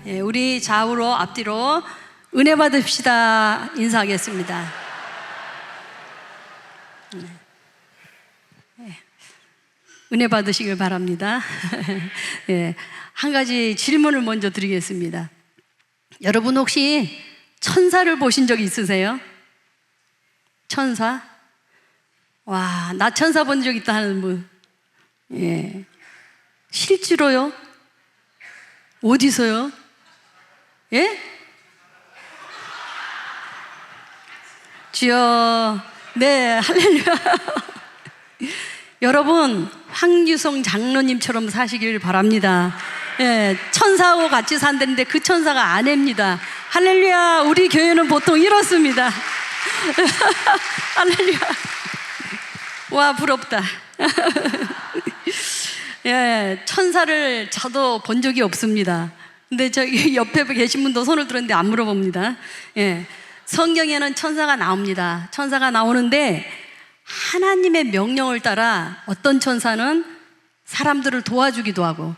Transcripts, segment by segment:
예, 우리 좌우로 앞뒤로 은혜 받읍시다. 인사하겠습니다. 은혜 받으시길 바랍니다. 예, 한 가지 질문을 먼저 드리겠습니다. 여러분 혹시 천사를 보신 적 있으세요? 천사? 와, 나 천사 본 적 있다 하는 분. 예. 실제로요? 어디서요? 예? 주여, 네, 할렐루야. 여러분, 황유성 장로님처럼 사시길 바랍니다. 예, 천사하고 같이 산다는데 그 천사가 아내입니다. 할렐루야, 우리 교회는 보통 이렇습니다. 할렐루야. 와, 부럽다. 예, 천사를 저도 본 적이 없습니다. 근데 저기 옆에 계신 분도 손을 들었는데 안 물어봅니다. 예, 성경에는 천사가 나옵니다. 천사가 나오는데 하나님의 명령을 따라 어떤 천사는 사람들을 도와주기도 하고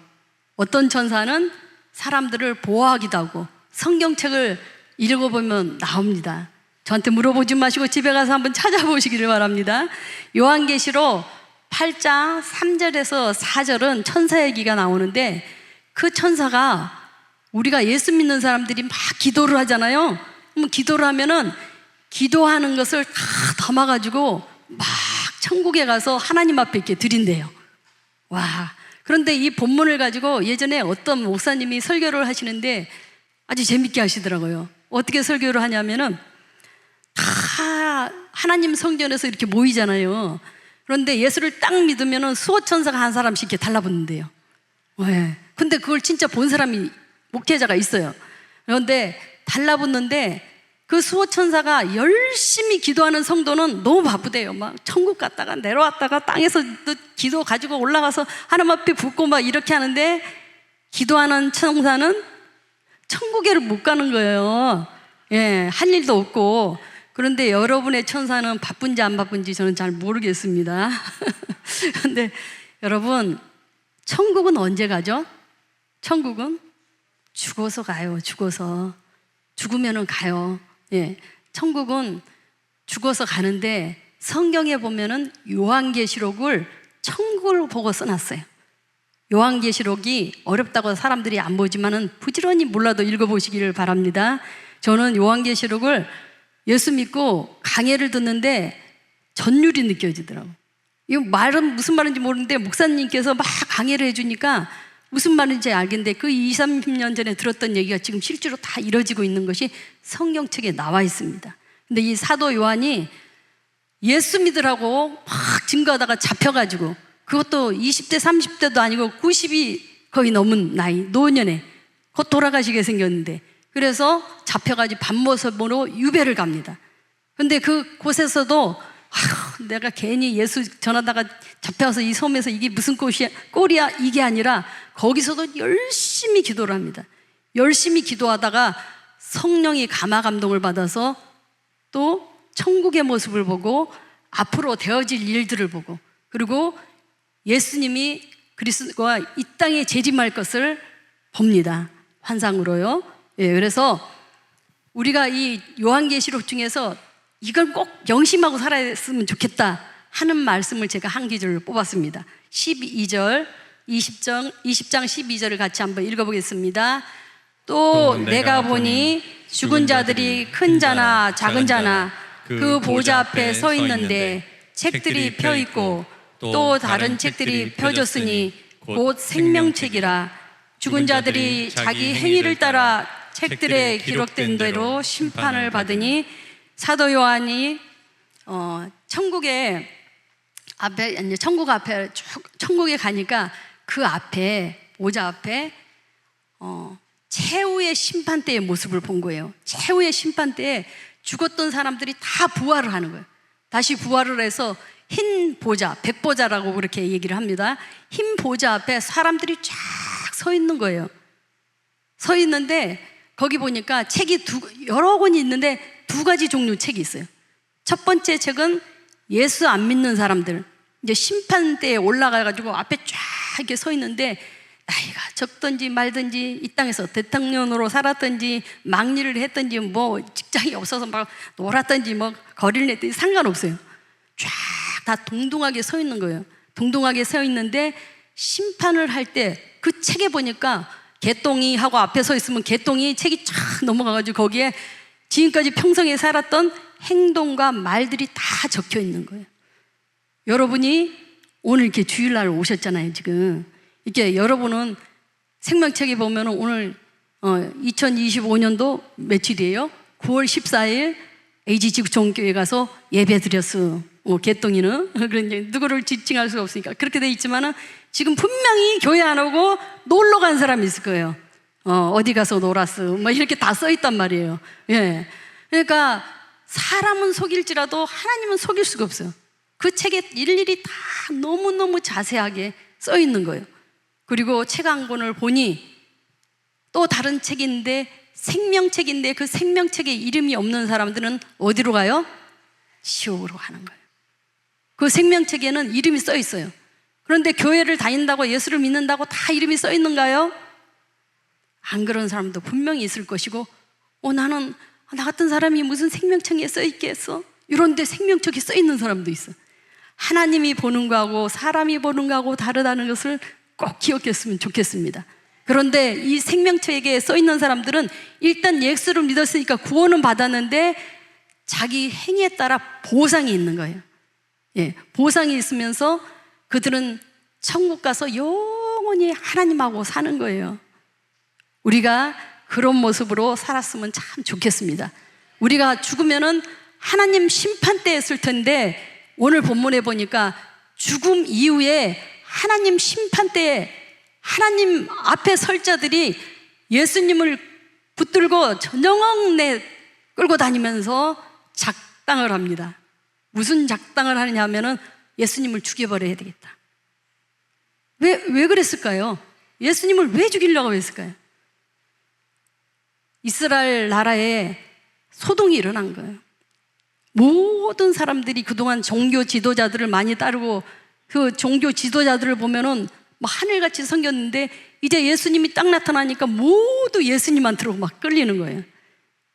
어떤 천사는 사람들을 보호하기도 하고 성경책을 읽어보면 나옵니다. 저한테 물어보지 마시고 집에 가서 한번 찾아보시기를 바랍니다. 요한계시록 8장 3절에서 4절은 천사 얘기가 나오는데 그 천사가 우리가 예수 믿는 사람들이 막 기도를 하잖아요. 그럼 기도를 하면은 기도하는 것을 다 담아가지고 막 천국에 가서 하나님 앞에 이렇게 드린대요. 와, 그런데 이 본문을 가지고 예전에 어떤 목사님이 설교를 하시는데 아주 재밌게 하시더라고요. 어떻게 설교를 하냐면은 다 하나님 성전에서 이렇게 모이잖아요. 그런데 예수를 딱 믿으면은 수호 천사가 한 사람씩 이렇게 달라붙는데요. 네. 근데 그걸 진짜 본 사람이 목회자가 있어요. 그런데 달라붙는데 그 수호 천사가 열심히 기도하는 성도는 너무 바쁘대요. 막 천국 갔다가 내려왔다가 땅에서 또 기도 가지고 올라가서 하나님 앞에 붓고 막 이렇게 하는데 기도하는 천사는 천국에를 못 가는 거예요. 예, 할 일도 없고. 그런데 여러분의 천사는 바쁜지 안 바쁜지 저는 잘 모르겠습니다. 그런데 여러분, 천국은 언제 가죠? 천국은 죽어서 가요. 죽어서. 죽으면은 가요. 예, 천국은 죽어서 가는데 성경에 보면은 요한계시록을 천국을 보고 써놨어요. 요한계시록이 어렵다고 사람들이 안 보지만은 부지런히 몰라도 읽어보시기를 바랍니다. 저는 요한계시록을 예수 믿고 강해를 듣는데 전율이 느껴지더라고요. 이 말은 무슨 말인지 모르는데 목사님께서 막 강해를 해주니까 무슨 말인지 알겠는데 그 20, 30년 전에 들었던 얘기가 지금 실제로 다 이루어지고 있는 것이 성경책에 나와 있습니다. 근데 이 사도 요한이 예수 믿으라고 막 증거하다가 잡혀가지고 그것도 20대 30대도 아니고 90이 거의 넘은 나이 노년에 곧 돌아가시게 생겼는데 그래서 잡혀가지고 밤모습으로 유배를 갑니다. 근데 그 곳에서도 내가 괜히 예수 전하다가 잡혀서 이 섬에서 이게 무슨 꼴이야 이게 아니라 거기서도 열심히 기도를 합니다. 열심히 기도하다가 성령이 감화 감동을 받아서 또 천국의 모습을 보고 앞으로 되어질 일들을 보고 그리고 예수님이 그리스도가 이 땅에 재림할 것을 봅니다. 환상으로요. 예, 그래서 우리가 이 요한계시록 중에서 이걸 꼭 명심하고 살아야했으면 좋겠다 하는 말씀을 제가 한 기절을 뽑았습니다. 12절, 20장 12절을 같이 한번 읽어보겠습니다. 또 내가 보니 죽은 자들이 큰 자나 작은 자나 그 보좌 앞에 서 있는데 책들이 펴 있고 또 다른 책들이 펴졌으니 곧 생명책이라. 죽은 자들이 자기 행위를 따라 책들에 기록된 대로 심판을 받으니 사도 요한이 천국 앞에 천국에 가니까 그 앞에 보좌 앞에 최후의 심판 때의 모습을 본 거예요. 최후의 심판 때에 죽었던 사람들이 다 부활을 하는 거예요. 다시 부활을 해서 흰 보좌, 백보좌라고 그렇게 얘기를 합니다. 흰 보좌 앞에 사람들이 쫙 서 있는 거예요. 서 있는데 거기 보니까 책이 여러 권이 있는데 두 가지 종류 책이 있어요. 첫 번째 책은 예수 안 믿는 사람들, 이제 심판대에 올라가가지고 앞에 쫙 이렇게 서 있는데 나이가 적든지 말든지 이 땅에서 대통령으로 살았든지 막일을 했든지 뭐 직장이 없어서 막 놀았든지 뭐 거리를 냈든지 상관없어요. 쫙 다 동등하게 서 있는 거예요. 동등하게 서 있는데 심판을 할 때 그 책에 보니까 개똥이 하고 앞에 서 있으면 개똥이 책이 쫙 넘어가가지고 거기에 지금까지 평생에 살았던 행동과 말들이 다 적혀 있는 거예요. 여러분이 오늘 이렇게 주일날 오셨잖아요. 지금 이렇게 여러분은 생명책에 보면 오늘 2025년도 며칠이에요? 9월 14일 AG지구촌교회 가서 예배 드렸어. 개똥이는 그런 누구를 지칭할 수가 없으니까 그렇게 돼 있지만은 지금 분명히 교회 안 오고 놀러 간 사람이 있을 거예요. 어디 가서 놀았어. 뭐 이렇게 다 써 있단 말이에요. 예. 그러니까 사람은 속일지라도 하나님은 속일 수가 없어요. 그 책에 일일이 다 너무너무 자세하게 써 있는 거예요. 그리고 책 한 권을 보니 또 다른 책인데 생명책인데 그 생명책에 이름이 없는 사람들은 어디로 가요? 지옥으로 가는 거예요. 그 생명책에는 이름이 써 있어요. 그런데 교회를 다닌다고 예수를 믿는다고 다 이름이 써 있는가요? 안 그런 사람도 분명히 있을 것이고 나는 나 같은 사람이 무슨 생명책에 써 있겠어? 이런데 생명책에 써 있는 사람도 있어. 하나님이 보는 거하고 사람이 보는 거하고 다르다는 것을 꼭 기억했으면 좋겠습니다. 그런데 이 생명책에 써 있는 사람들은 일단 예수를 믿었으니까 구원은 받았는데 자기 행위에 따라 보상이 있는 거예요. 예, 보상이 있으면서 그들은 천국 가서 영원히 하나님하고 사는 거예요. 우리가 그런 모습으로 살았으면 참 좋겠습니다. 우리가 죽으면은 하나님 심판대에 있을 텐데 오늘 본문에 보니까 죽음 이후에 하나님 심판대에 하나님 앞에 설 자들이 예수님을 붙들고 전영내 끌고 다니면서 작당을 합니다. 무슨 작당을 하느냐 하면은 예수님을 죽여버려야 되겠다. 왜 그랬을까요? 예수님을 왜 죽이려고 했을까요? 이스라엘 나라에 소동이 일어난 거예요. 모든 사람들이 그동안 종교 지도자들을 많이 따르고 그 종교 지도자들을 보면은 막 하늘같이 생겼는데 이제 예수님이 딱 나타나니까 모두 예수님한테로 막 끌리는 거예요.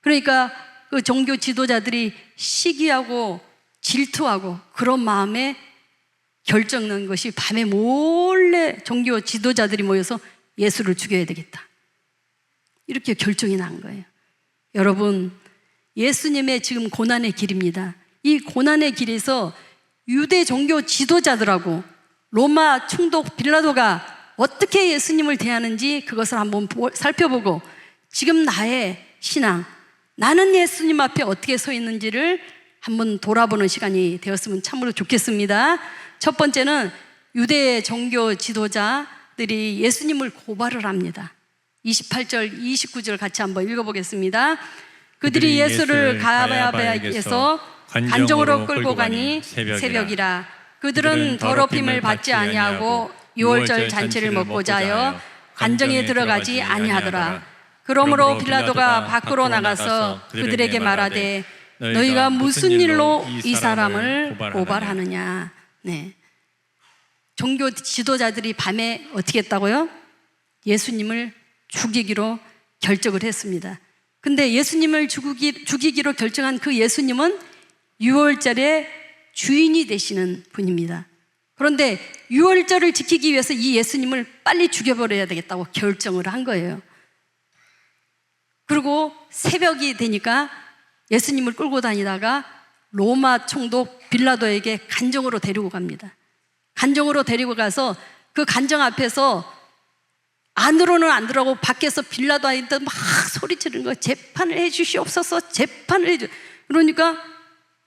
그러니까 그 종교 지도자들이 시기하고 질투하고 그런 마음에 결정난 것이 밤에 몰래 종교 지도자들이 모여서 예수를 죽여야 되겠다. 이렇게 결정이 난 거예요. 여러분, 예수님의 지금 고난의 길입니다. 이 고난의 길에서 유대 종교 지도자들하고 로마 총독 빌라도가 어떻게 예수님을 대하는지 그것을 한번 살펴보고 지금 나의 신앙, 나는 예수님 앞에 어떻게 서 있는지를 한번 돌아보는 시간이 되었으면 참으로 좋겠습니다. 첫 번째는 유대 종교 지도자들이 예수님을 고발을 합니다. 28절, 29절 같이 한번 읽어보겠습니다. 그들이 예수를 가야바에게서 관정으로 끌고 가니 새벽이라. 그들은 더럽힘을 받지 아니하고 유월절 잔치를 먹고자 하여 관정에 들어가지 아니하더라. 그러므로 빌라도가 밖으로 나가서 그들에게 말하되 너희가 무슨 일로 이 사람을 고발하느냐. 네. 종교 지도자들이 밤에 어떻게 했다고요? 예수님을 죽이기로 결정을 했습니다. 근데 예수님을 죽이기로 결정한 그 예수님은 유월절의 주인이 되시는 분입니다. 그런데 유월절을 지키기 위해서 이 예수님을 빨리 죽여버려야 되겠다고 결정을 한 거예요. 그리고 새벽이 되니까 예수님을 끌고 다니다가 로마 총독 빌라도에게 간정으로 데리고 갑니다. 간정으로 데리고 가서 그 간정 앞에서 안으로는 안 들어가고 밖에서 빌라도한테 막 소리치는 거예요. 재판을 해주시옵소서, 재판을 해주. 그러니까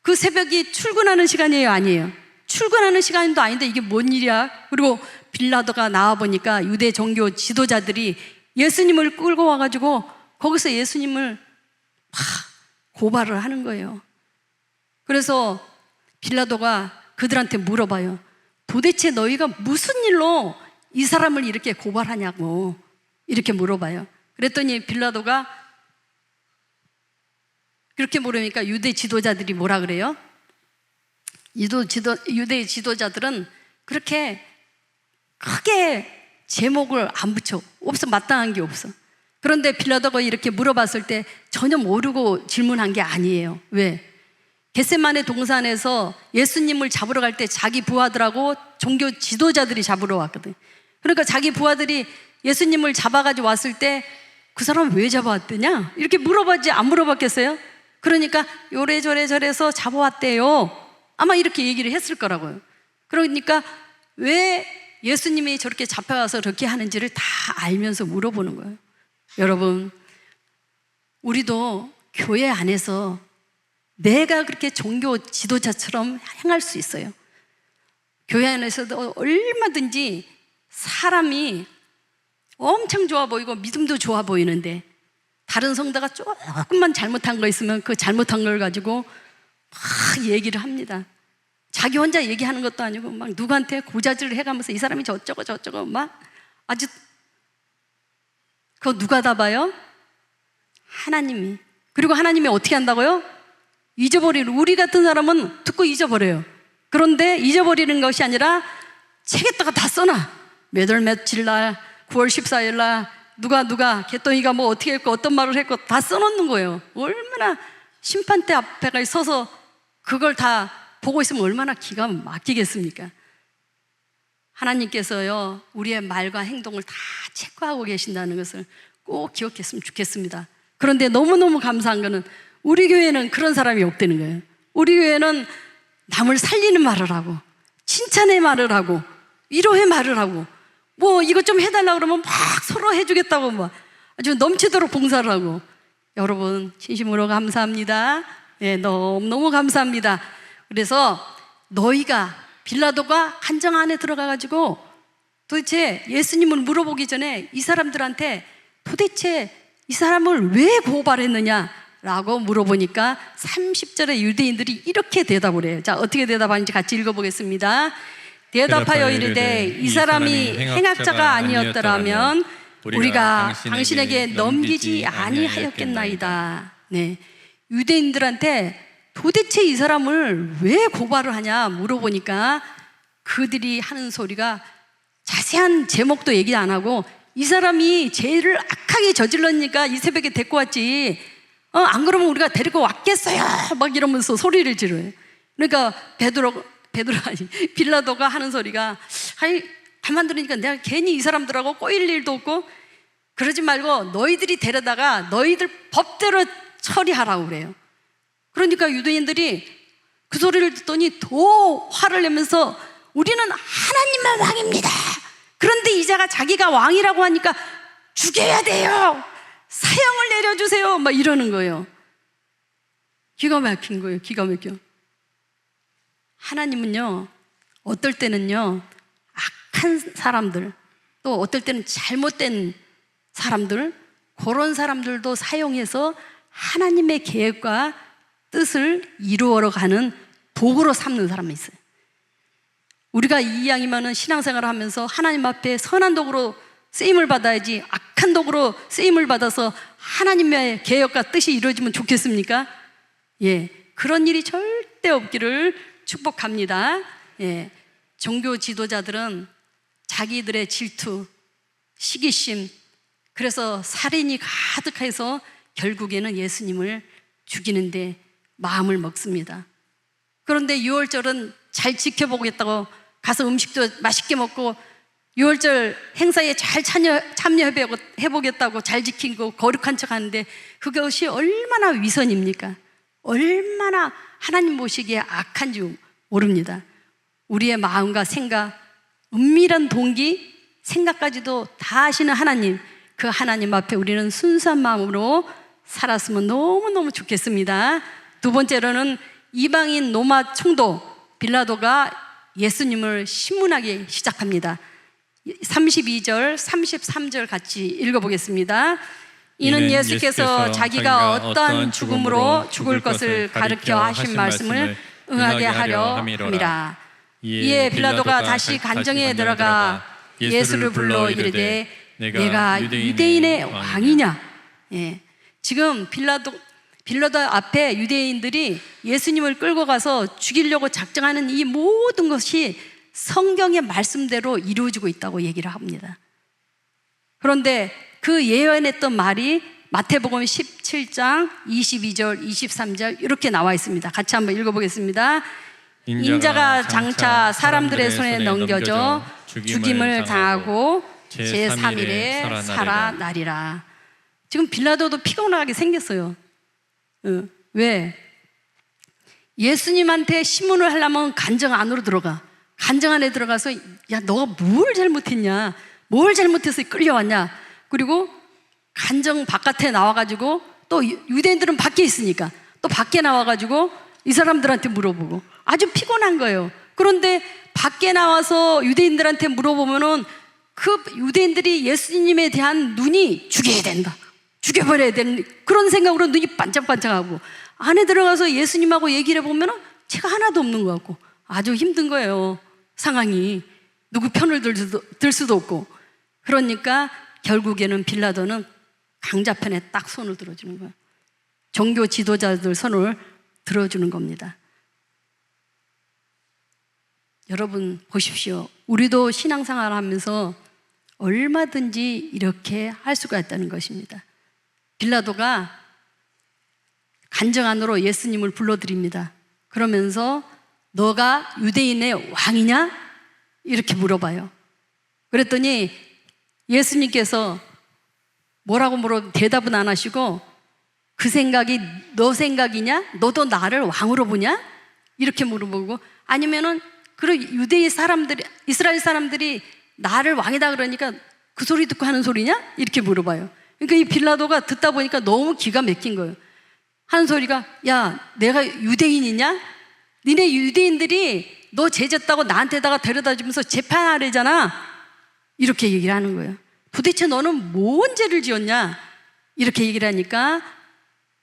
그 새벽이 출근하는 시간이에요, 아니에요? 출근하는 시간도 아닌데 이게 뭔 일이야? 그리고 빌라도가 나와 보니까 유대 종교 지도자들이 예수님을 끌고 와가지고 거기서 예수님을 막 고발을 하는 거예요. 그래서 빌라도가 그들한테 물어봐요. 도대체 너희가 무슨 일로 이 사람을 이렇게 고발하냐고 이렇게 물어봐요. 그랬더니 빌라도가 그렇게 물으니까 유대 지도자들이 뭐라 그래요? 유대 지도자들은 그렇게 크게 제목을 안 붙여. 없어. 마땅한 게 없어. 그런데 빌라도가 이렇게 물어봤을 때 전혀 모르고 질문한 게 아니에요. 왜? 겟세마네 동산에서 예수님을 잡으러 갈 때 자기 부하들하고 종교 지도자들이 잡으러 왔거든. 그러니까 자기 부하들이 예수님을 잡아가지고 왔을 때 그 사람 왜 잡아왔더냐? 이렇게 물어봤지 안 물어봤겠어요? 그러니까 요래저래 저래서 잡아왔대요. 아마 이렇게 얘기를 했을 거라고요. 그러니까 왜 예수님이 저렇게 잡혀와서 그렇게 하는지를 다 알면서 물어보는 거예요. 여러분, 우리도 교회 안에서 내가 그렇게 종교 지도자처럼 행할 수 있어요. 교회 안에서도 얼마든지 사람이 엄청 좋아 보이고 믿음도 좋아 보이는데 다른 성도가 조금만 잘못한 거 있으면 그 잘못한 걸 가지고 막 얘기를 합니다. 자기 혼자 얘기하는 것도 아니고 막 누구한테 고자질을 해가면서 이 사람이 저쩌고 막 아주. 그거 누가 다 봐요? 하나님이. 그리고 하나님이 어떻게 한다고요? 잊어버리는. 우리 같은 사람은 듣고 잊어버려요. 그런데 잊어버리는 것이 아니라 책에다가 다 써놔. 몇 월 며칠 날 9월 14일 날 누가 개똥이가 뭐 어떻게 했고 어떤 말을 했고 다 써놓는 거예요. 얼마나 심판대 앞에 서서 그걸 다 보고 있으면 얼마나 기가 막히겠습니까? 하나님께서요, 우리의 말과 행동을 다 체크하고 계신다는 것을 꼭 기억했으면 좋겠습니다. 그런데 너무너무 감사한 거는 우리 교회는 그런 사람이 없다는 거예요. 우리 교회는 남을 살리는 말을 하고 칭찬의 말을 하고 위로의 말을 하고 뭐 이것 좀 해달라고 그러면 막 서로 해주겠다고 막 아주 넘치도록 봉사를 하고. 여러분 진심으로 감사합니다. 네, 너무너무 감사합니다. 그래서 너희가 빌라도가 한정 안에 들어가가지고 도대체 예수님을 물어보기 전에 이 사람들한테 도대체 이 사람을 왜 고발했느냐 라고 물어보니까 30절에 유대인들이 이렇게 대답을 해요. 자, 어떻게 대답하는지 같이 읽어보겠습니다. 대답하여 이르되 이 사람이 행악자가 아니었더라면 우리가 당신에게 넘기지 아니하였겠나이다. 네, 유대인들한테 도대체 이 사람을 왜 고발을 하냐 물어보니까 그들이 하는 소리가 자세한 제목도 얘기 안 하고 이 사람이 죄를 악하게 저질렀으니까 이 새벽에 데리고 왔지 안 그러면 우리가 데리고 왔겠어요 막 이러면서 소리를 지르요. 그러니까 빌라도가 하는 소리가 아니 가만 들으니까 내가 괜히 이 사람들하고 꼬일 일도 없고 그러지 말고 너희들이 데려다가 너희들 법대로 처리하라고 그래요. 그러니까 유대인들이 그 소리를 듣더니 더 화를 내면서 우리는 하나님의 왕입니다. 그런데 이자가 자기가 왕이라고 하니까 죽여야 돼요. 사형을 내려주세요. 막 이러는 거예요. 기가 막힌 거예요. 기가 막혀. 하나님은요, 어떨 때는요, 악한 사람들, 또 어떨 때는 잘못된 사람들, 그런 사람들도 사용해서 하나님의 계획과 뜻을 이루어 가는 도구로 삼는 사람이 있어요. 우리가 이 이왕이면은 신앙생활을 하면서 하나님 앞에 선한 도구로 쓰임을 받아야지 악한 도구로 쓰임을 받아서 하나님의 계획과 뜻이 이루어지면 좋겠습니까? 예, 그런 일이 절대 없기를 축복합니다. 예, 종교 지도자들은 자기들의 질투, 시기심, 그래서 살인이 가득해서 결국에는 예수님을 죽이는데 마음을 먹습니다. 그런데 유월절은 잘 지켜보겠다고 가서 음식도 맛있게 먹고 유월절 행사에 잘 참여해보겠다고 잘 지키고 거룩한 척 하는데 그것이 얼마나 위선입니까? 얼마나 하나님 보시기에 악한지 모릅니다. 우리의 마음과 생각, 은밀한 동기, 생각까지도 다 아시는 하나님, 그 하나님 앞에 우리는 순수한 마음으로 살았으면 너무너무 좋겠습니다. 두 번째로는 이방인 로마 총독 빌라도가 예수님을 신문하기 시작합니다. 32절, 33절 같이 읽어보겠습니다. 이는 예수께서 자기가 어떠한 죽음으로 죽을 것을 가르쳐 하신 말씀을 응하게 하려 함이라. 이에 빌라도가 다시 간정에 들어가 예수를 불러 이르되 내가 유대인의 왕이냐? 예. 지금 빌라도 앞에 유대인들이 예수님을 끌고 가서 죽이려고 작정하는 이 모든 것이 성경의 말씀대로 이루어지고 있다고 얘기를 합니다. 그런데 그 예언했던 말이 마태복음 17장 22절, 23절 이렇게 나와 있습니다. 같이 한번 읽어보겠습니다. 인자가 장차 사람들의 손에 넘겨져 죽임을 당하고 제3일에 살아나리라. 지금 빌라도도 피곤하게 생겼어요. 왜? 예수님한테 시문을 하려면 간정 안으로 들어가. 간정 안에 들어가서 야, 너가 뭘 잘못했냐? 뭘 잘못해서 끌려왔냐? 그리고 간정 바깥에 나와가지고 또 유대인들은 밖에 있으니까 또 밖에 나와가지고 이 사람들한테 물어보고 아주 피곤한 거예요. 그런데 밖에 나와서 유대인들한테 물어보면은 그 유대인들이 예수님에 대한 눈이 죽여야 된다, 죽여버려야 되는 그런 생각으로 눈이 반짝반짝하고, 안에 들어가서 예수님하고 얘기를 해보면은 죄가 하나도 없는 것 같고 아주 힘든 거예요. 상황이 누구 편을 들 수도 없고. 그러니까 결국에는 빌라도는 강자편에 딱 손을 들어주는 거예요. 종교 지도자들 손을 들어주는 겁니다. 여러분 보십시오. 우리도 신앙생활 하면서 얼마든지 이렇게 할 수가 있다는 것입니다. 빌라도가 간정 안으로 예수님을 불러드립니다. 그러면서 너가 유대인의 왕이냐? 이렇게 물어봐요. 그랬더니 예수님께서 뭐라고 대답은 안 하시고 그 생각이 너 생각이냐? 너도 나를 왕으로 보냐? 이렇게 물어보고, 아니면은 그 유대인 사람들이, 이스라엘 사람들이 나를 왕이다 그러니까 그 소리 듣고 하는 소리냐? 이렇게 물어봐요. 그러니까 이 빌라도가 듣다 보니까 너무 기가 막힌 거예요. 하는 소리가, 야, 내가 유대인이냐? 니네 유대인들이 너 죄졌다고 나한테다가 데려다 주면서 재판하래잖아. 이렇게 얘기를 하는 거예요. 도대체 너는 뭔 죄를 지었냐? 이렇게 얘기를 하니까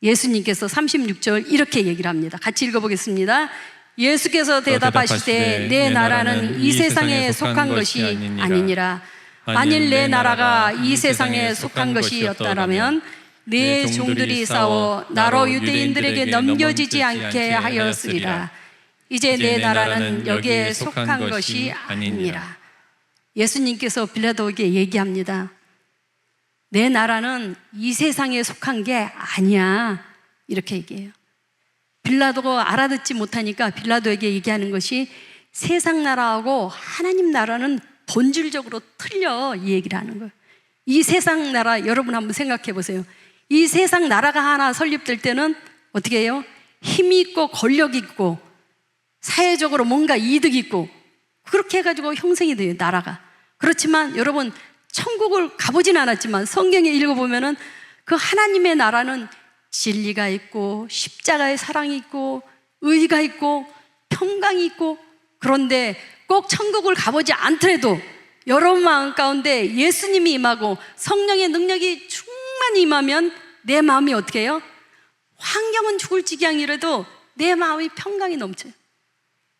예수님께서 36절 이렇게 얘기를 합니다. 같이 읽어보겠습니다. 예수께서 대답하시되 내 나라는 이 세상에 속한 것이 아니니라. 만일 내 나라가 이 세상에 속한 것이었다라면 내 종들이 싸워 나로 유대인들에게 넘겨지지 않게 하였으리라. 이제 내 나라는 여기에 속한 것이 아니니라. 예수님께서 빌라도에게 얘기합니다. 내 나라는 이 세상에 속한 게 아니야. 이렇게 얘기해요. 빌라도가 알아듣지 못하니까 빌라도에게 얘기하는 것이 세상 나라하고 하나님 나라는 본질적으로 틀려, 이 얘기를 하는 거예요. 이 세상 나라, 여러분 한번 생각해 보세요. 이 세상 나라가 하나 설립될 때는 어떻게 해요? 힘이 있고 권력이 있고 사회적으로 뭔가 이득이 있고 그렇게 해가지고 형성이 돼요, 나라가. 그렇지만 여러분, 천국을 가보진 않았지만 성경에 읽어보면은 그 하나님의 나라는 진리가 있고 십자가의 사랑이 있고 의가 있고 평강이 있고, 그런데 꼭 천국을 가보지 않더라도 여러분 마음 가운데 예수님이 임하고 성령의 능력이 충만히 임하면 내 마음이 어떻게 해요? 환경은 죽을 지경이라도 내 마음이 평강이 넘쳐요.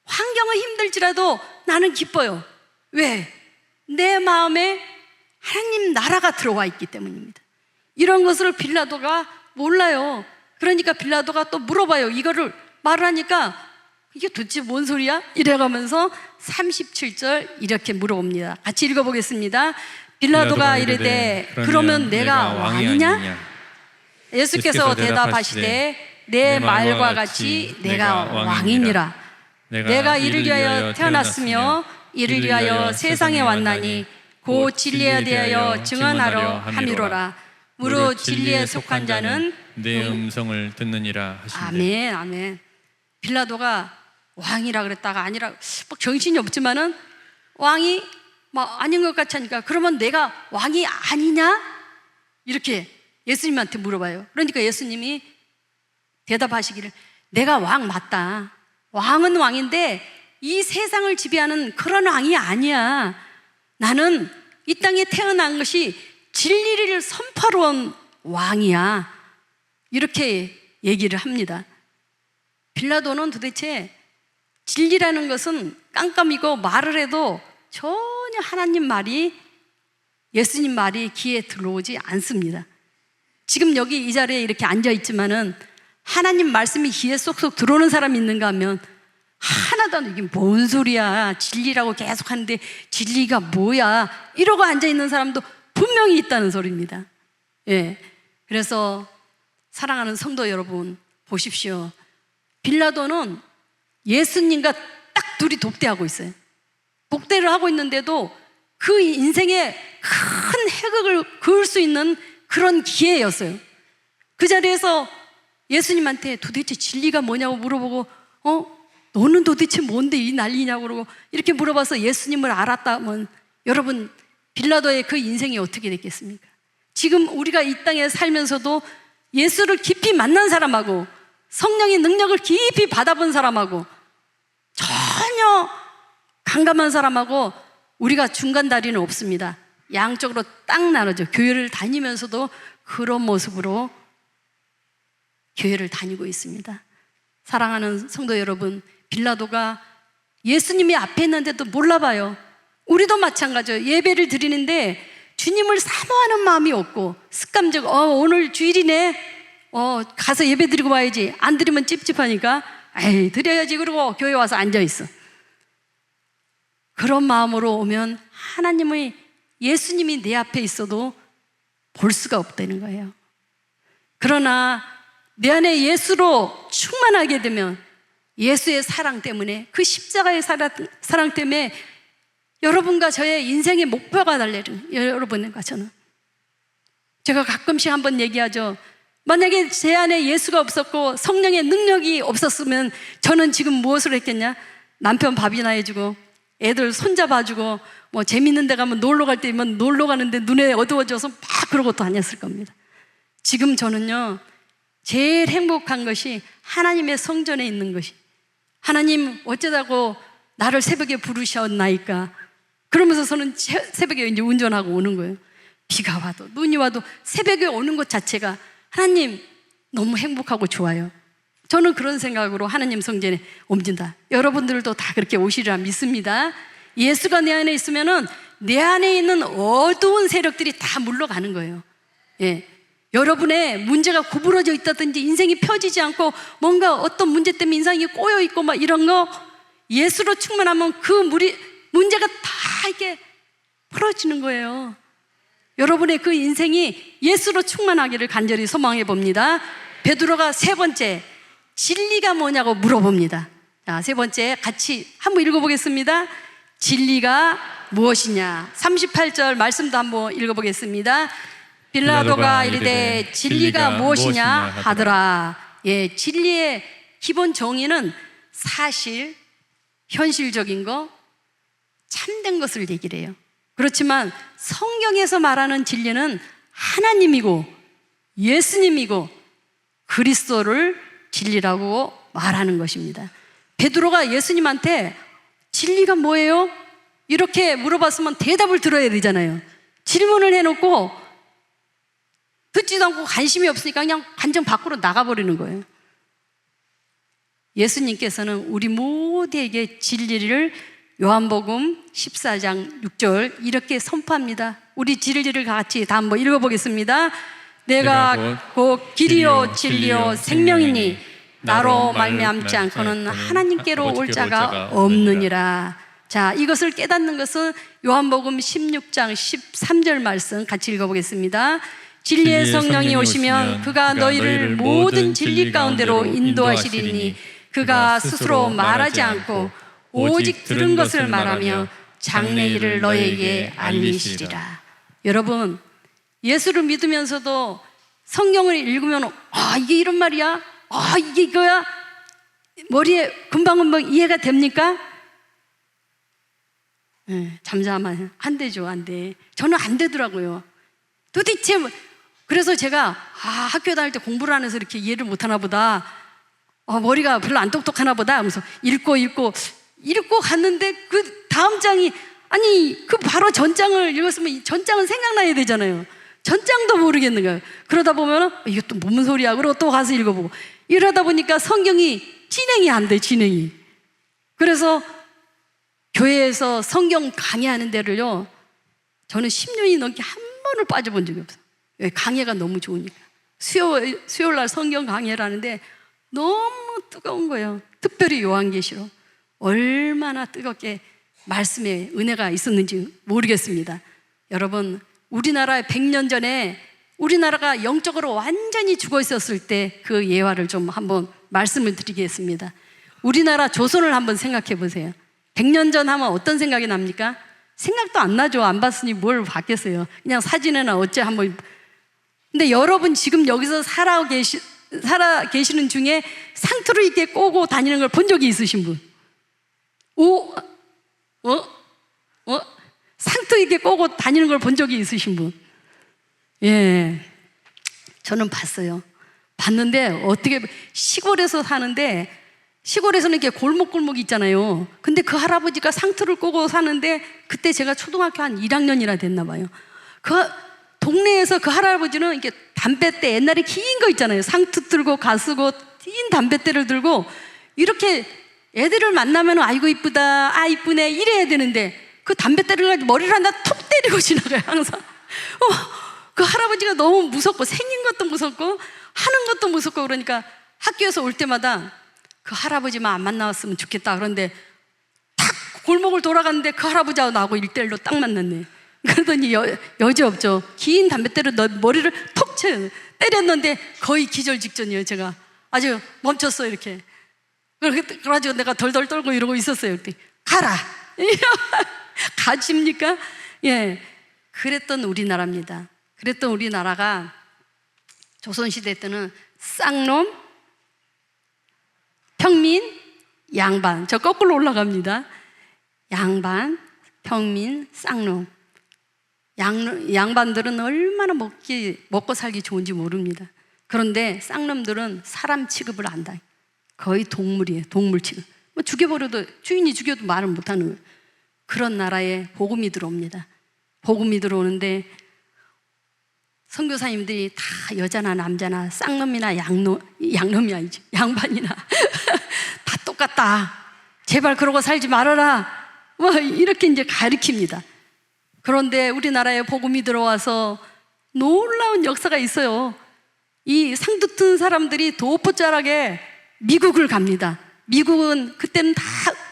환경은 힘들지라도 나는 기뻐요. 왜? 내 마음에 하나님 나라가 들어와 있기 때문입니다. 이런 것을 빌라도가 몰라요. 그러니까 빌라도가 또 물어봐요. 이거를 말을 하니까 이게 도대체 뭔 소리야? 이래가면서 37절 이렇게 물어봅니다. 같이 읽어보겠습니다. 빌라도가 이르되 그러면 내가 왕이냐? 예수께서 대답하시되 내 말과 같이 내가 왕이니라. 내가 이를 위하여 태어났으며 이를 위하여 세상에 왔나니 곧 진리에 대하여 증언하려 함이로라. 무릇 진리에 속한 자는 내 음성을 듣느니라 하신대. 아멘, 아멘. 빌라도가 왕이라 그랬다가 아니라 막 정신이 없지만은 왕이 막 아닌 것 같이 하니까 그러면 내가 왕이 아니냐? 이렇게 예수님한테 물어봐요. 그러니까 예수님이 대답하시기를 내가 왕 맞다. 왕은 왕인데 이 세상을 지배하는 그런 왕이 아니야. 나는 이 땅에 태어난 것이 진리를 선포하러 온 왕이야. 이렇게 얘기를 합니다. 빌라도는 도대체 진리라는 것은 깜깜이고 말을 해도 전혀 하나님 말이, 예수님 말이 귀에 들어오지 않습니다. 지금 여기 이 자리에 이렇게 앉아 있지만은 하나님 말씀이 귀에 쏙쏙 들어오는 사람이 있는가 하면 하나도 안, 이게 뭔 소리야, 진리라고 계속 하는데 진리가 뭐야, 이러고 앉아 있는 사람도 생명이 있다는 소리입니다. 예. 그래서 사랑하는 성도 여러분, 보십시오. 빌라도는 예수님과 딱 둘이 독대하고 있어요. 독대를 하고 있는데도 그 인생에 큰 해극을 그을 수 있는 그런 기회였어요. 그 자리에서 예수님한테 도대체 진리가 뭐냐고 물어보고, 너는 도대체 뭔데 이 난리냐고 그러고 이렇게 물어봐서 예수님을 알았다면 여러분, 빌라도의 그 인생이 어떻게 됐겠습니까? 지금 우리가 이 땅에 살면서도 예수를 깊이 만난 사람하고 성령의 능력을 깊이 받아본 사람하고 전혀 강감한 사람하고 우리가 중간 다리는 없습니다. 양쪽으로 딱 나눠져. 교회를 다니면서도 그런 모습으로 교회를 다니고 있습니다. 사랑하는 성도 여러분, 빌라도가 예수님이 앞에 있는데도 몰라봐요. 우리도 마찬가지예요. 예배를 드리는데 주님을 사모하는 마음이 없고 습관적 오늘 주일이네, 가서 예배 드리고 와야지. 안 드리면 찝찝하니까 에이 드려야지 그러고 교회 와서 앉아있어. 그런 마음으로 오면 하나님의 예수님이 내 앞에 있어도 볼 수가 없다는 거예요. 그러나 내 안에 예수로 충만하게 되면 예수의 사랑 때문에, 그 십자가의 사랑 때문에 여러분과 저의 인생의 목표가 달려요. 여러분과 저는. 제가 가끔씩 한번 얘기하죠. 만약에 제 안에 예수가 없었고 성령의 능력이 없었으면 저는 지금 무엇을 했겠냐? 남편 밥이나 해주고 애들 손잡아주고 뭐 재밌는 데 가면 놀러 갈 때면 놀러 가는데 눈에 어두워져서 막 그러고 다녔을 겁니다. 지금 저는요, 제일 행복한 것이 하나님의 성전에 있는 것이, 하나님 어쩌다고 나를 새벽에 부르셨나이까. 그러면서 저는 새벽에 이제 운전하고 오는 거예요. 비가 와도 눈이 와도 새벽에 오는 것 자체가 하나님 너무 행복하고 좋아요. 저는 그런 생각으로 하나님 성전에 옮긴다. 여러분들도 다 그렇게 오시리라 믿습니다. 예수가 내 안에 있으면은 내 안에 있는 어두운 세력들이 다 물러가는 거예요. 예. 여러분의 문제가 구부러져 있다든지 인생이 펴지지 않고 뭔가 어떤 문제 때문에 인생이 꼬여 있고 막 이런 거, 예수로 충만하면 그 문제가 다 이렇게 풀어지는 거예요. 여러분의 그 인생이 예수로 충만하기를 간절히 소망해 봅니다. 베드로가 세 번째, 진리가 뭐냐고 물어봅니다. 자, 세 번째 같이 한번 읽어보겠습니다. 진리가 무엇이냐? 38절 말씀도 한번 읽어보겠습니다. 빌라도가 이르되 진리가 무엇이냐 하더라. 예, 진리의 기본 정의는 사실, 현실적인 거, 참된 것을 얘기를 해요. 그렇지만 성경에서 말하는 진리는 하나님이고 예수님이고 그리스도를 진리라고 말하는 것입니다. 베드로가 예수님한테 진리가 뭐예요? 이렇게 물어봤으면 대답을 들어야 되잖아요. 질문을 해놓고 듣지도 않고 관심이 없으니까 그냥 완전 밖으로 나가버리는 거예요. 예수님께서는 우리 모두에게 진리를 요한복음 14장 6절 이렇게 선포합니다. 우리 진리를 같이 다 한번 읽어보겠습니다. 내가 곧 길이요 진리요 생명이니 나로 말미암지 않고는 하나님께로 올 자가 없느니라. 자, 이것을 깨닫는 것은 요한복음 16장 13절 말씀 같이 읽어보겠습니다. 진리의 성령이 오시면 그가 너희를 모든 진리 가운데로 인도하시리니 그가 스스로 말하지 않고 오직 들은 것을 말하며 장래일을 너에게 알리시리라. 여러분, 예수를 믿으면서도 성경을 읽으면 이게 이런 말이야? 이게 이거야? 머리에 금방금방 이해가 됩니까? 네, 잠잠하면 안 되죠. 안 돼. 저는 안 되더라고요. 도대체 그래서 제가 학교 다닐 때 공부를 안 해서 이렇게 이해를 못하나 보다, 머리가 별로 안 똑똑하나 보다 하면서 읽고 갔는데 그 다음 장이, 아니 그 바로 전장을 읽었으면 이 전장은 생각나야 되잖아요. 전장도 모르겠는 거예요. 그러다 보면 이게 또 뭔 소리야 그러고 또 가서 읽어보고 이러다 보니까 성경이 진행이 안 돼. 진행이. 그래서 교회에서 성경 강의하는 데를요, 저는 10년이 넘게 한 번을 빠져본 적이 없어요. 강의가 너무 좋으니까. 수요일 날 성경 강의를 하는데 너무 뜨거운 거예요. 특별히 요한계시록. 얼마나 뜨겁게 말씀에 은혜가 있었는지 모르겠습니다. 여러분, 우리나라에 100년 전에 우리나라가 영적으로 완전히 죽어 있었을 때 그 예화를 좀 한번 말씀을 드리겠습니다. 우리나라 조선을 한번 생각해 보세요. 100년 전 하면 어떤 생각이 납니까? 생각도 안 나죠. 안 봤으니 뭘 봤겠어요. 그냥 사진이나 어째 한번. 근데 여러분 지금 여기서 살아 계시는 중에 상투를 이렇게 꼬고 다니는 걸 본 적이 있으신 분? 상투 이렇게 꼬고 다니는 걸 본 적이 있으신 분? 예, 저는 봤어요. 봤는데 어떻게 시골에서 사는데 시골에서는 이렇게 골목골목 있잖아요. 근데 그 할아버지가 상투를 꼬고 사는데 그때 제가 초등학교 한 1학년이라 됐나 봐요. 그 동네에서 그 할아버지는 이렇게 담뱃대 옛날에 긴 거 있잖아요. 상투 들고 가쓰고 긴 담뱃대를 들고 이렇게 애들을 만나면 아이고 이쁘다, 아 이쁘네 이래야 되는데 그 담뱃대를 가지고 머리를 하나 톡 때리고 지나가요 항상. 그 할아버지가 너무 무섭고 생긴 것도 무섭고 하는 것도 무섭고 그러니까 학교에서 올 때마다 그 할아버지만 안 만나왔으면 좋겠다. 그런데 탁 골목을 돌아갔는데 그 할아버지하고 나하고 1대1로 딱 만났네. 그러더니 여지없죠. 긴 담뱃대로 머리를 톡 때렸는데 거의 기절 직전이에요. 제가 아주 멈췄어요 이렇게. 그래가지고 내가 덜덜 떨고 이러고 있었어요. 그때 가라. 가십니까? 예, 그랬던 우리나라입니다. 그랬던 우리나라가 조선시대 때는 쌍놈, 평민, 양반. 저 거꾸로 올라갑니다. 양반, 평민, 쌍놈. 양반들은 얼마나 먹고 살기 좋은지 모릅니다. 그런데 쌍놈들은 사람 취급을 안다. 거의 동물이에요. 동물 취급. 뭐 죽여버려도 주인이 죽여도 말을 못하는 거예요. 그런 나라에 복음이 들어옵니다. 복음이 들어오는데 선교사님들이 다 여자나 남자나 쌍놈이나 양놈이 아니지 양반이나 다 똑같다. 제발 그러고 살지 말아라. 뭐 이렇게 이제 가르칩니다. 그런데 우리나라에 복음이 들어와서 놀라운 역사가 있어요. 이 상투 튼 사람들이 도포자락에 미국을 갑니다. 미국은 그때는 다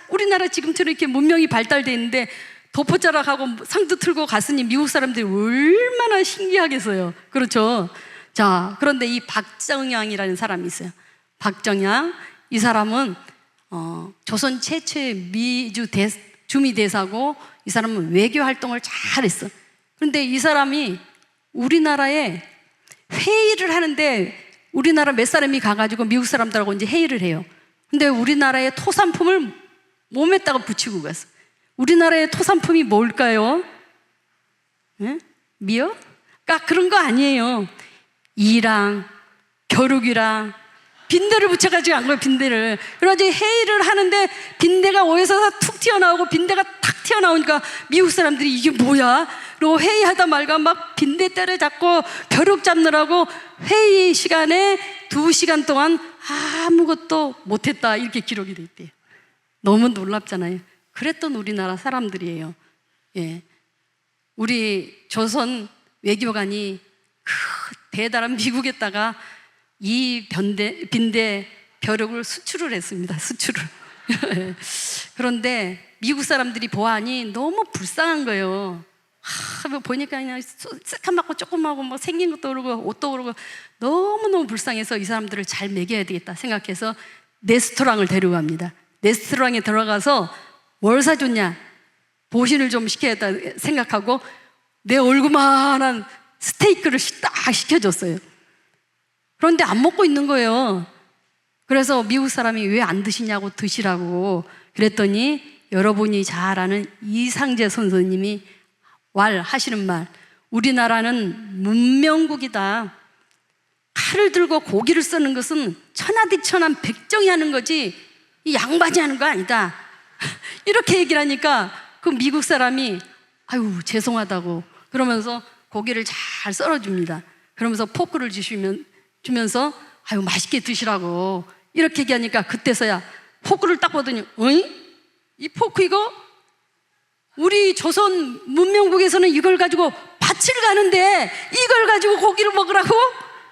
우리나라 지금처럼 이렇게 문명이 발달되어 있는데 도포자락하고 상투 틀고 갔으니 미국 사람들이 얼마나 신기하겠어요. 그렇죠? 자, 그런데 이 박정양이라는 사람이 있어요. 박정양, 이 사람은 조선 최초의 미주 주미대사고 이 사람은 외교 활동을 잘했어. 그런데 이 사람이 우리나라에 회의를 하는데 우리나라 몇 사람이 가가지고 미국 사람들하고 이제 회의를 해요. 근데 우리나라의 토산품을 몸에다가 붙이고 갔어. 우리나라의 토산품이 뭘까요? 네? 미역? 그런 거 아니에요. 이랑 벼룩이랑 빈대를 붙여가지고 간 거예요. 빈대를. 그래가지고 회의를 하는데 빈대가 어디서 툭 튀어나오고 빈대가 탁 튀어나오니까 미국 사람들이 이게 뭐야? 그리고 회의하다 말고 막 빈대 때려잡고 벼룩 잡느라고 회의 시간에 2시간 동안 아무것도 못했다 이렇게 기록이 돼 있대요. 너무 놀랍잖아요. 그랬던 우리나라 사람들이에요. 예, 우리 조선 외교관이 그 대단한 미국에다가 이 빈대 벼룩을 수출을 했습니다. 수출을. 그런데 미국 사람들이 보아하니 너무 불쌍한 거예요. 뭐 보니까 그냥 새까맣고 조그맣고 뭐 생긴 것도 그러고 옷도 그러고 너무너무 불쌍해서 이 사람들을 잘 먹여야 되겠다 생각해서 레스토랑을 데려갑니다. 레스토랑에 들어가서 뭘 사줬냐? 보신을 좀 시켜야겠다 생각하고 내 얼굴만한 스테이크를 딱 시켜줬어요. 그런데 안 먹고 있는 거예요. 그래서 미국 사람이 왜 안 드시냐고 드시라고 그랬더니 여러분이 잘 아는 이상재 선생님이 하시는 말, 우리나라는 문명국이다. 칼을 들고 고기를 써는 것은 천하디천한 백정이 하는 거지 이 양반이 하는 거 아니다. 이렇게 얘기를 하니까 그 미국 사람이 아유 죄송하다고 그러면서 고기를 잘 썰어줍니다. 그러면서 포크를 주면서 아유 맛있게 드시라고 이렇게 얘기하니까 그때서야 포크를 딱 보더니 어이? 이 포크 이거? 우리 조선 문명국에서는 이걸 가지고 밭을 가는데 이걸 가지고 고기를 먹으라고?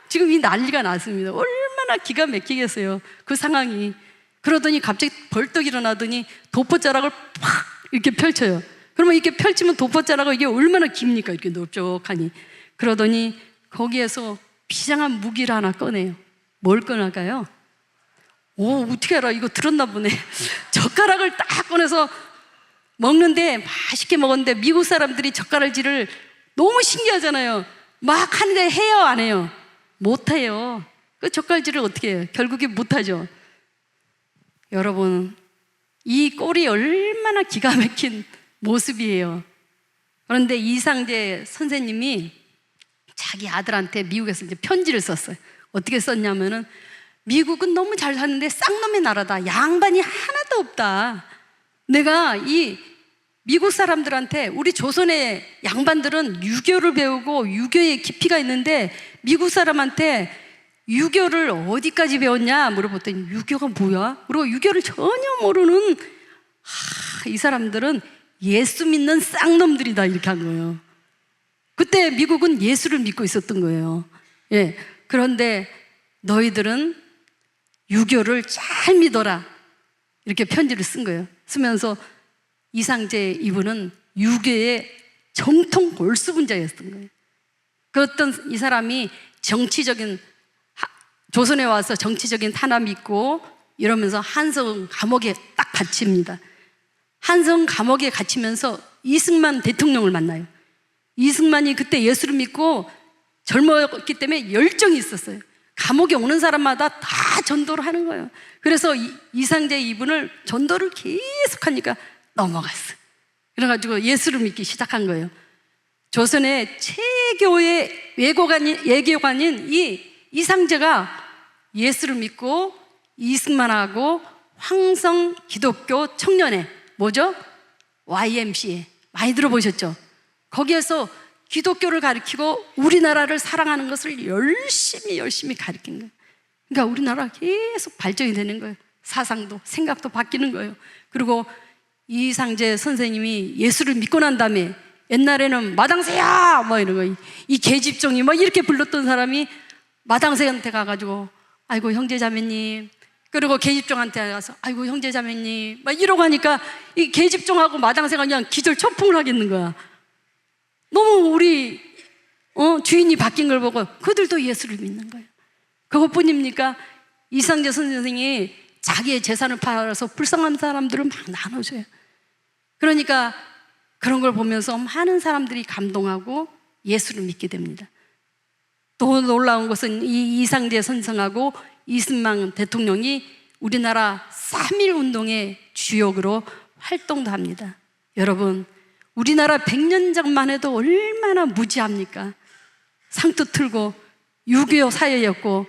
지금 이 난리가 났습니다. 얼마나 기가 막히겠어요 그 상황이. 그러더니 갑자기 벌떡 일어나더니 도포자락을 팍 이렇게 펼쳐요. 그러면 이렇게 펼치면 도포자라고 이게 얼마나 깁니까? 이렇게 넓적하니. 그러더니 거기에서 비장한 무기를 하나 꺼내요. 뭘 꺼낼까요? 오, 어떻게 알아? 이거 들었나 보네. 젓가락을 딱 꺼내서 먹는데 맛있게 먹었는데 미국 사람들이 젓가락질을 너무 신기하잖아요. 막 하는데 해요, 안 해요? 못 해요. 그 젓가락질을 어떻게 해요? 결국에 못 하죠. 여러분, 이 꼴이 얼마나 기가 막힌 모습이에요. 그런데 이상재 선생님이 자기 아들한테 미국에서 이제 편지를 썼어요. 어떻게 썼냐면은 미국은 너무 잘 사는데 쌍놈의 나라다. 양반이 하나도 없다. 내가 이 미국 사람들한테 우리 조선의 양반들은 유교를 배우고 유교의 깊이가 있는데 미국 사람한테 유교를 어디까지 배웠냐 물어봤더니 유교가 뭐야? 그리고 유교를 전혀 모르는 이 사람들은 예수 믿는 쌍놈들이다 이렇게 한 거예요. 그때 미국은 예수를 믿고 있었던 거예요. 예. 그런데 너희들은 유교를 잘 믿어라 이렇게 편지를 쓴 거예요. 쓰면서 이상재 이분은 유교의 정통 골수분자였던 거예요. 그 어떤 이 사람이 정치적인 조선에 와서 정치적인 탄압이 있고 이러면서 한성 감옥에 딱 갇힙니다. 한성 감옥에 갇히면서 이승만 대통령을 만나요. 이승만이 그때 예수를 믿고 젊었기 때문에 열정이 있었어요. 감옥에 오는 사람마다 다 전도를 하는 거예요. 그래서 이상재 이분을 전도를 계속하니까 넘어갔어요. 그래가지고 예수를 믿기 시작한 거예요. 조선의 최고의 외교관인 이 이상재가 예수를 믿고 이승만하고 황성 기독교 청년회 뭐죠? YMCA 많이 들어보셨죠? 거기에서 기독교를 가르치고 우리나라를 사랑하는 것을 열심히 가르친 거예요. 그러니까 우리나라가 계속 발전이 되는 거예요. 사상도 생각도 바뀌는 거예요. 그리고 이상재 선생님이 예수를 믿고 난 다음에 옛날에는 마당새야 뭐 이런 거 이 계집종이 뭐 이렇게 불렀던 사람이 마당새한테 가가지고 아이고 형제자매님 그리고 계집종한테 가서 아이고 형제자매님 막 이러고 하니까 이 계집종하고 마당새가 그냥 기절초풍을 하겠는 거야. 너무 우리 주인이 바뀐 걸 보고 그들도 예수를 믿는 거예요. 그것뿐입니까? 이상재 선생님이 자기의 재산을 팔아서 불쌍한 사람들을 막 나눠줘요. 그러니까 그런 걸 보면서 많은 사람들이 감동하고 예수를 믿게 됩니다. 또 놀라운 것은 이 이상재 선생하고 이승만 대통령이 우리나라 3.1 운동의 주역으로 활동도 합니다. 여러분, 우리나라 100년 전만 해도 얼마나 무지합니까? 상투 틀고 유교 사회였고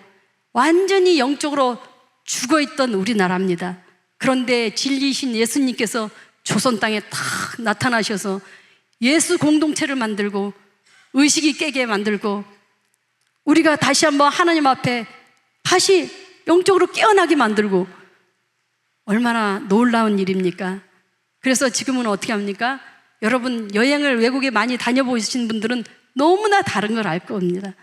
완전히 영적으로 죽어있던 우리나라입니다. 그런데 진리이신 예수님께서 조선 땅에 탁 나타나셔서 예수 공동체를 만들고 의식이 깨게 만들고 우리가 다시 한번 하나님 앞에 다시 영적으로 깨어나게 만들고 얼마나 놀라운 일입니까? 그래서 지금은 어떻게 합니까? 여러분 여행을 외국에 많이 다녀보신 분들은 너무나 다른 걸 알 겁니다.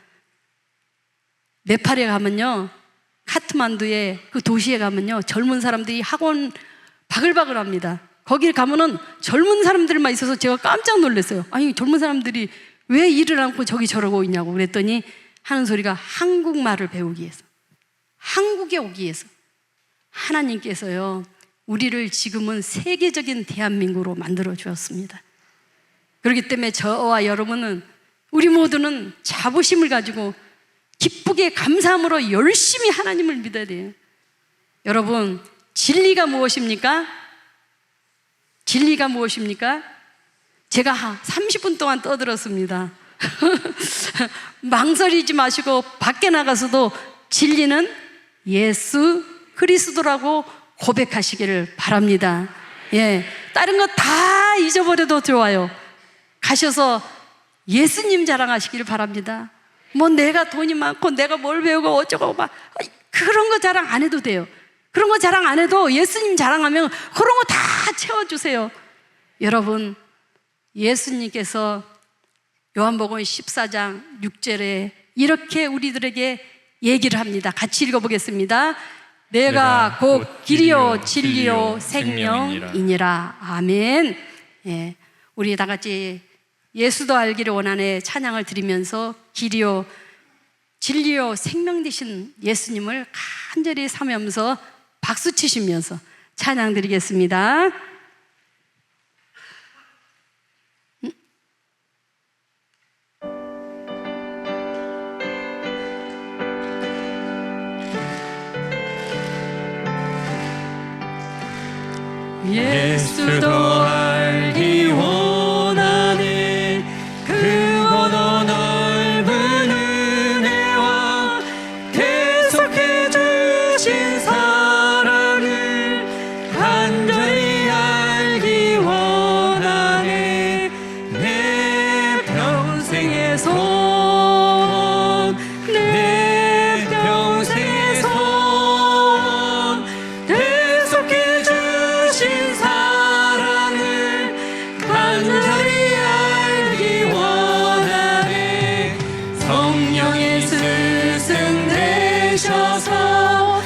네팔에 가면요, 카트만두에 그 도시에 가면요 젊은 사람들이 학원 바글바글 합니다. 거기 가면은 젊은 사람들만 있어서 제가 깜짝 놀랐어요. 아니 젊은 사람들이 왜 일을 않고 저기 저러고 있냐고 그랬더니 하는 소리가 한국말을 배우기 위해서, 한국에 오기 위해서. 하나님께서요 우리를 지금은 세계적인 대한민국으로 만들어 주었습니다. 그렇기 때문에 저와 여러분은 우리 모두는 자부심을 가지고 기쁘게 감사함으로 열심히 하나님을 믿어야 돼요. 여러분, 진리가 무엇입니까? 진리가 무엇입니까? 제가 30분 동안 떠들었습니다. 망설이지 마시고 밖에 나가서도 진리는 예수 그리스도라고 고백하시기를 바랍니다. 예, 다른 거 다 잊어버려도 좋아요. 가셔서 예수님 자랑하시기를 바랍니다. 뭐 내가 돈이 많고 내가 뭘 배우고 어쩌고 막 그런 거 자랑 안 해도 돼요. 그런 거 자랑 안 해도 예수님 자랑하면 그런 거 다 채워주세요. 여러분, 예수님께서 요한복음 14장 6절에 이렇게 우리들에게 얘기를 합니다. 같이 읽어보겠습니다. 내가 곧 길이요 진리요 생명이니라. 아멘. 예. 우리 다 같이 예수도 알기를 원하네 찬양을 드리면서 길이요 진리요 생명 되신 예수님을 간절히 삼으면서 박수 치시면서 찬양 드리겠습니다. 예수도 알기 원하네 크고도 넓은 은혜와 계속해 주신 사랑을 간절히 알기 원하네 내 평생의 소원 내 평생의 소원 계속해 주신 사랑을 간절히 알기 원하네 성령의 스승 되셔서